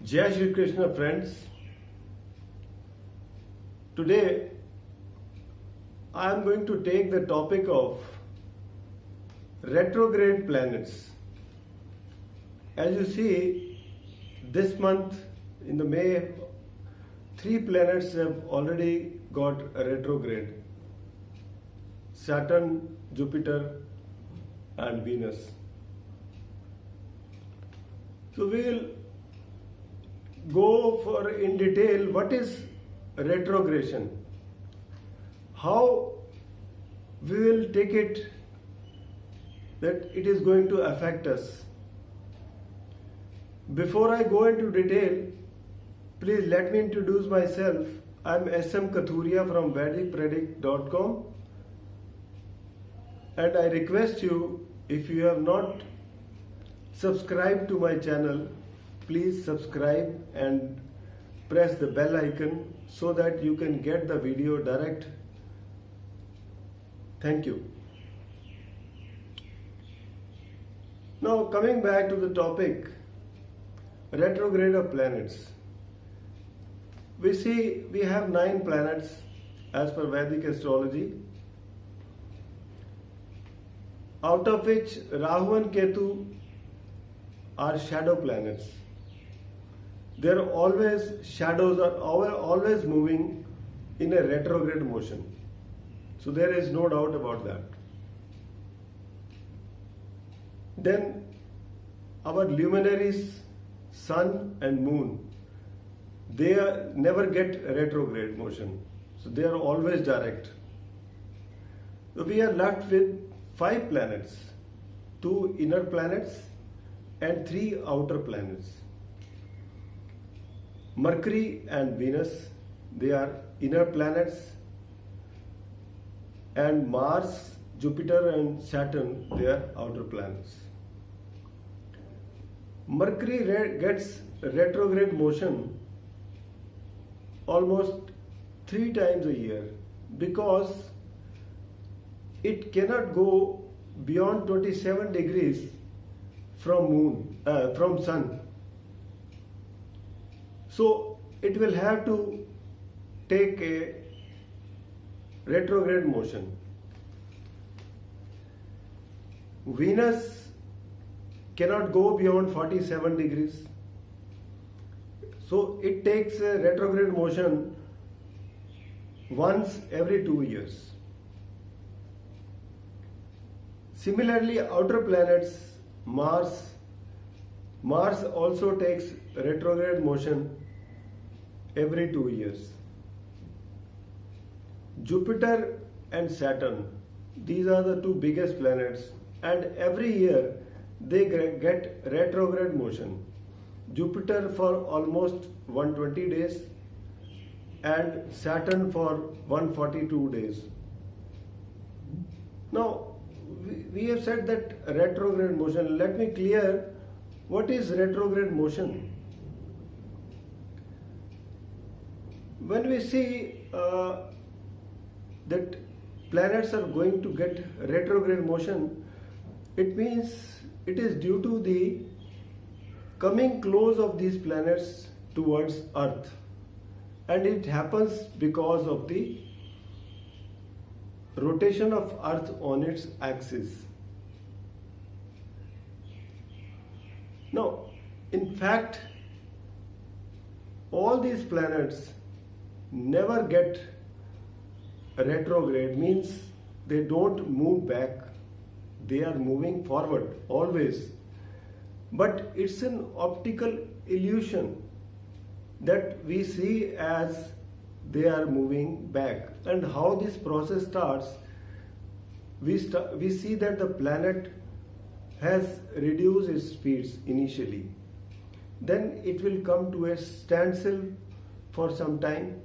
Jai Shri Krishna, friends. Today I am going to take the topic of retrograde planets. As you see, this month in the May, 3 planets have already got a retrograde: Saturn, Jupiter, and Venus. So we will go for in detail what is retrogression, how we will take it that it is going to affect us. Before I go into detail, please let me introduce myself. I am SM Kathuria from VedicPredict.com, and I request you, if you have not subscribed to my channel, please subscribe and press the bell icon so that you can get the video direct. Thank you. Now coming back to the topic, retrograde of planets. We see we have 9 planets as per Vedic astrology, out of which Rahu and Ketu are shadow planets. Shadows are always moving in a retrograde motion. So there is no doubt about that. Then our luminaries, Sun and Moon, they never get retrograde motion. So they are always direct. So we are left with 5 planets, 2 inner planets and 3 outer planets. Mercury and Venus, they are inner planets, and Mars, Jupiter and Saturn, they are outer planets. Mercury gets retrograde motion almost 3 times a year because it cannot go beyond 27 degrees from Sun. So it will have to take a retrograde motion. Venus cannot go beyond 47 degrees. So it takes a retrograde motion once every 2 years. Similarly, outer planets, Mars also takes retrograde motion every 2 years. Jupiter and Saturn, these are the 2 biggest planets, and every year they get retrograde motion. Jupiter for almost 120 days and Saturn for 142 days. Now, we have said that retrograde motion. Let me clear what is retrograde motion. When we see that planets are going to get retrograde motion, it means it is due to the coming close of these planets towards Earth, and it happens because of the rotation of Earth on its axis. Now, in fact, all these planets never get retrograde, means they don't move back, they are moving forward always. But it's an optical illusion that we see as they are moving back. And how this process starts, we see that the planet has reduced its speeds initially. Then it will come to a standstill for some time.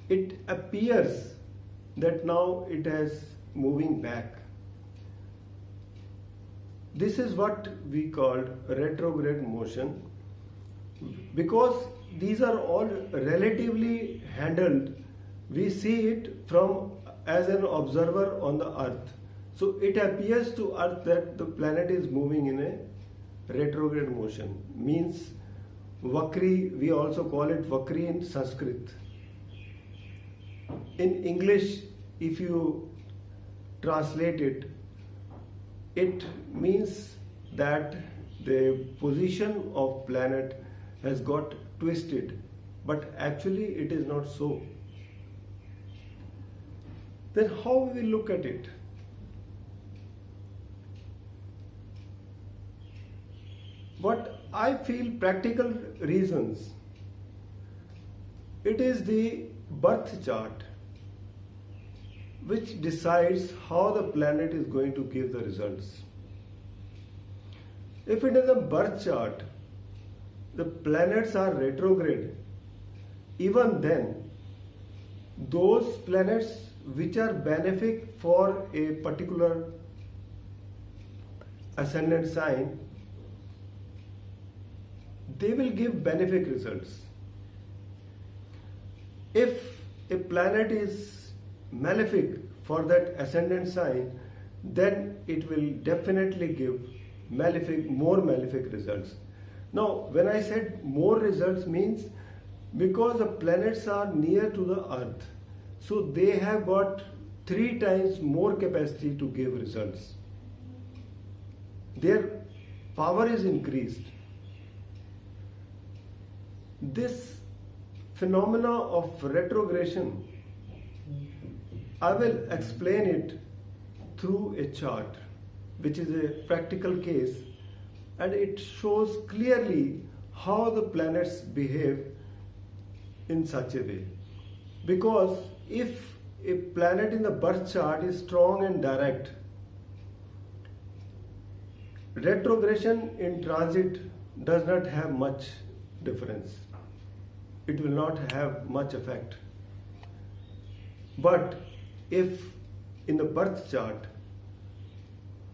It appears that now it is moving back. This is what we call retrograde motion, because these are all relatively handled. We see it from as an observer on the Earth. So it appears to Earth that the planet is moving in a retrograde motion, means Vakri, we also call it Vakri in Sanskrit. In English, if you translate it, it means that the position of planet has got twisted, but actually it is not so. Then how we look at it? What I feel practical reasons, it is the birth chart which decides how the planet is going to give the results. If it is a birth chart, the planets are retrograde, even then, those planets which are benefic for a particular ascendant sign, they will give benefic results. If a planet is malefic for that ascendant sign, then it will definitely give more malefic results. Now, when I said more results means because the planets are near to the earth, so they have got 3 times more capacity to give results. Their power is increased. This phenomena of retrogression, I will explain it through a chart, which is a practical case, and it shows clearly how the planets behave in such a way. Because if a planet in the birth chart is strong and direct, retrogression in transit does not have much difference. It will not have much effect. But if in the birth chart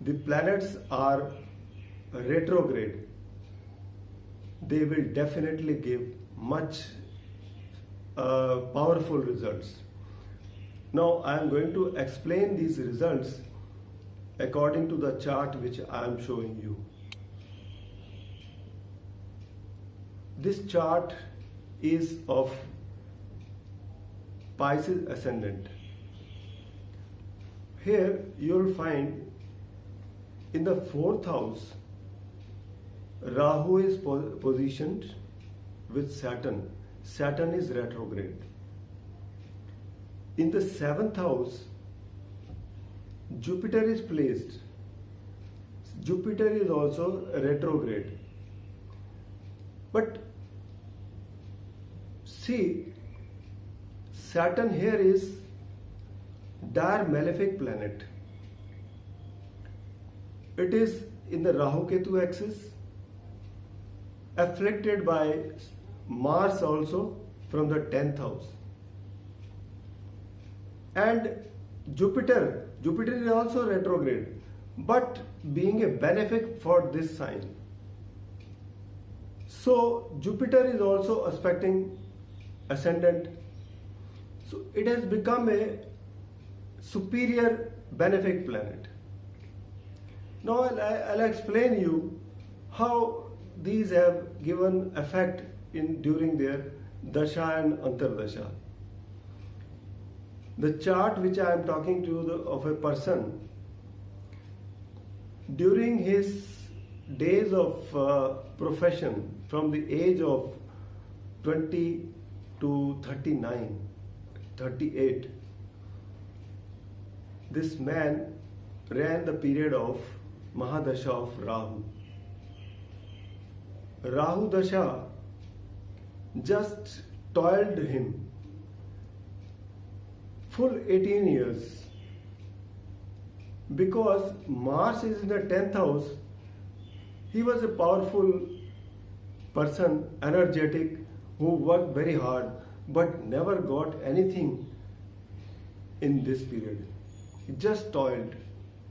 the planets are retrograde, they will definitely give much powerful results. Now I am going to explain these results according to the chart which I am showing you. This chart is of Pisces ascendant. Here you will find in the 4th house, Rahu is positioned with Saturn. Saturn is retrograde. In the 7th house, Jupiter is placed. Jupiter is also retrograde. But see, Saturn here is dire malefic planet. It is in the Rahu Ketu axis, afflicted by Mars also from the 10th house. And Jupiter is also retrograde, but being a benefic for this sign. So Jupiter is also aspecting ascendant. So it has become a superior benefic planet. Now I'll explain you how these have given effect during their dasha and antardasha. The chart which I am talking to of a person, during his days of profession, from the age of 20 to 39, 38, this man ran the period of Mahadasha of Rahu. Rahu Dasha just toiled him full 18 years, because Mars is in the 10th house. He was a powerful person, energetic, who worked very hard but never got anything in this period. He just toiled,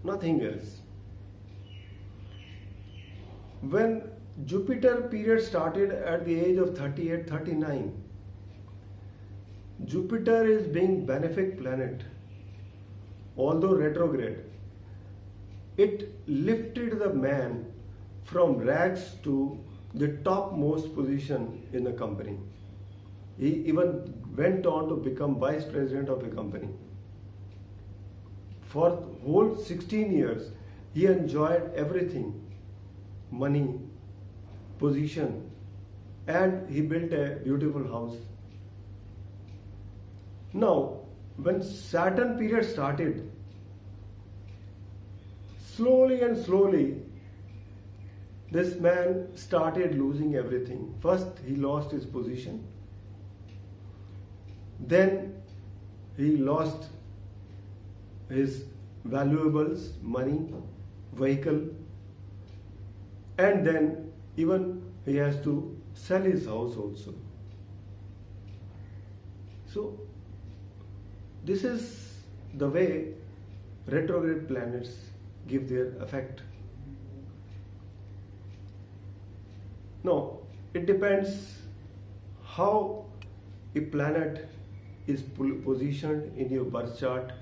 nothing else. When Jupiter period started at the age of 38, 39, Jupiter is being benefic planet, although retrograde. It lifted the man from rags to the topmost position in the company. He even went on to become vice president of a company. For whole 16 years, he enjoyed everything, money, position, and he built a beautiful house. Now, when Saturn period started, slowly and slowly, this man started losing everything. First, he lost his position. Then, he lost his valuables, money, vehicle, and then even he has to sell his house also. So, this is the way retrograde planets give their effect. Now, it depends how a planet is positioned in your birth chart,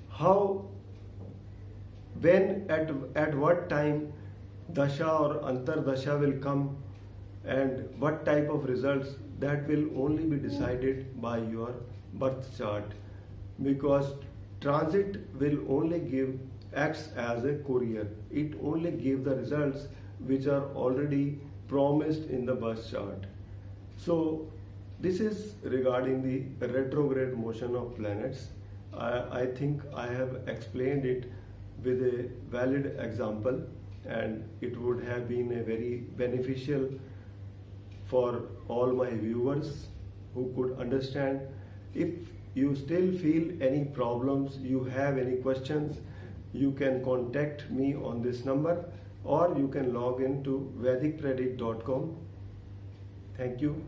how, when, at what time dasha or antardasha will come, and what type of results, that will only be decided by your birth chart, because transit will only acts as a courier. It only gives the results which are already promised in the birth chart. So this is regarding the retrograde motion of planets. I think I have explained it with a valid example, and it would have been a very beneficial for all my viewers who could understand. If you still feel any problems, you have any questions, you can contact me on this number, or you can log in to vedicpredict.com. Thank you.